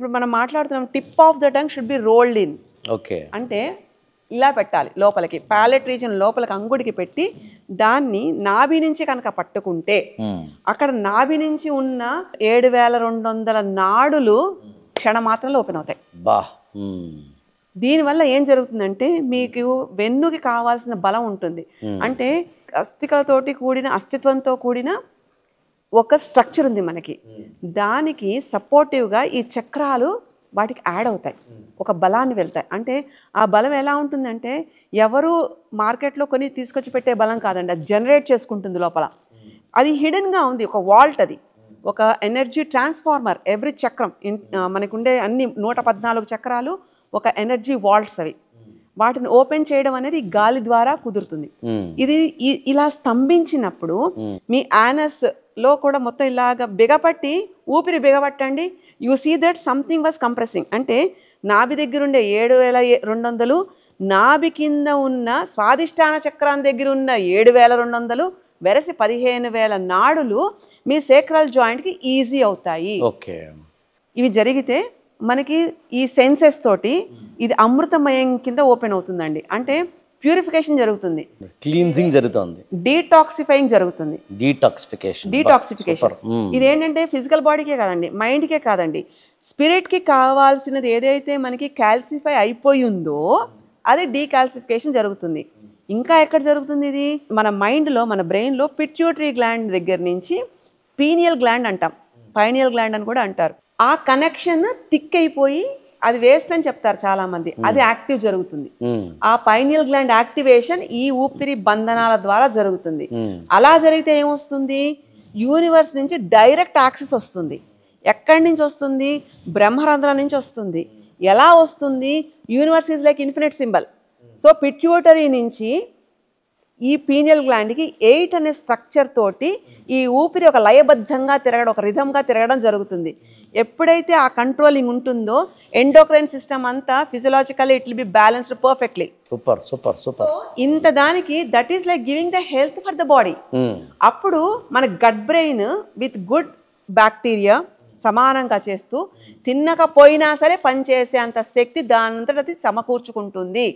ఇప్పుడు మనం మాట్లాడుతున్నాం tip of the tongue should be rolled in. Okay. అంటే ఇలా పెట్టాలి లోపలికి, ప్యాలెట్ రీజన్ లోపలికి అంగుడికి పెట్టి దాన్ని నాభి నుంచి కనుక పట్టుకుంటే అక్కడ నాభి నుంచి ఉన్న 7200 నాడులు క్షణమాత్రంలో ఓపెన్ అవుతాయి. బా. దీనివల్ల ఏం జరుగుతుందంటే మీకు వెన్నుకి కావాల్సిన బలం ఉంటుంది. అంటే అస్థికలతోటి కూడిన అస్తిత్వంతో కూడిన ఒక స్ట్రక్చర్ ఉంది మనకి, దానికి సపోర్టివ్గా ఈ చక్రాలు వాటికి యాడ్ అవుతాయి, ఒక బలాన్ని వెళ్తాయి. అంటే ఆ బలం ఎలా ఉంటుందంటే ఎవరు మార్కెట్లో కొని తీసుకొచ్చి పెట్టే బలం కాదండి, అది జనరేట్ చేసుకుంటుంది లోపల. అది హిడెన్గా ఉంది, ఒక వాల్ట్, అది ఒక ఎనర్జీ ట్రాన్స్ఫార్మర్. ఎవ్రీ చక్రం మనకు ఉండే అన్ని 114 చక్రాలు ఒక ఎనర్జీ వాల్ట్స్. అవి వాటిని ఓపెన్ చేయడం అనేది గాలి ద్వారా కుదురుతుంది. ఇది ఇలా స్తంభించినప్పుడు మీ యానస్ లో కూడా మొత్తం ఇలాగ బిగపట్టి ఊపిరి బిగపట్టండి. You see that something was compressing. అంటే నాభి దగ్గర ఉండే 7200, నాభి కింద ఉన్న స్వాదిష్టాన చక్రాన్ని దగ్గర ఉన్న 7200 వెరసి 15000 నాడులు మీ సేక్రల్ జాయింట్కి ఈజీ అవుతాయి. ఓకే. ఇవి జరిగితే మనకి ఈ సెన్సెస్ తోటి ఇది అమృతమయం కింద ఓపెన్ అవుతుందండి. అంటే ప్యూరిఫికేషన్ జరుగుతుంది, క్లీన్జింగ్ జరుగుతుంది, డీటాక్సిఫైయింగ్ జరుగుతుంది. డీటాక్సిఫికేషన్ ఇదేంటంటే ఫిజికల్ బాడీకే కాదండి, మైండ్కే కాదండి, స్పిరిట్కి కావాల్సినది ఏదైతే మనకి క్యాల్సిఫై అయిపోయి ఉందో అది డీకాల్సిఫికేషన్ జరుగుతుంది. ఇంకా ఎక్కడ జరుగుతుంది ఇది? మన మైండ్లో, మన బ్రెయిన్లో పిట్యూటరీ గ్లాండ్ దగ్గర నుంచి పీనియల్ గ్లాండ్ అంటాం, పైనియల్ గ్లాండ్ అని కూడా అంటారు. ఆ కనెక్షన్ థిక్ అయిపోయి అది వేస్ట్ అని చెప్తారు చాలా మంది, అది యాక్టివ్ జరుగుతుంది. ఆ పైనియల్ గ్లాండ్ యాక్టివేషన్ ఈ ఊపిరి బంధనాల ద్వారా జరుగుతుంది. అలా జరిగితే ఏమొస్తుంది? యూనివర్స్ నుంచి డైరెక్ట్ యాక్సెస్ వస్తుంది. ఎక్కడి నుంచి వస్తుంది? బ్రహ్మరంధ్రం నుంచి వస్తుంది. ఎలా వస్తుంది? Universe is like infinite symbol. So pituitary నుంచి ఈ పీనియల్ గ్లాండ్కి 8 అనే స్ట్రక్చర్ తోటి ఈ ఊపిరి ఒక లయబద్ధంగా తిరగడం, ఒక రిథంగా తిరగడం జరుగుతుంది. ఎప్పుడైతే ఆ కంట్రోలింగ్ ఉంటుందో ఎండోక్రైన్ సిస్టమ్ అంతా physiologically it will be balanced perfectly. Super super super. ఇంత దానికి that is like giving the health for the body. అప్పుడు మన gut brain with good bacteria సమానంగా చేస్తూ తిన్నకపోయినా సరే పనిచేసే అంత శక్తి దానంతట అది సమకూర్చుకుంటుంది.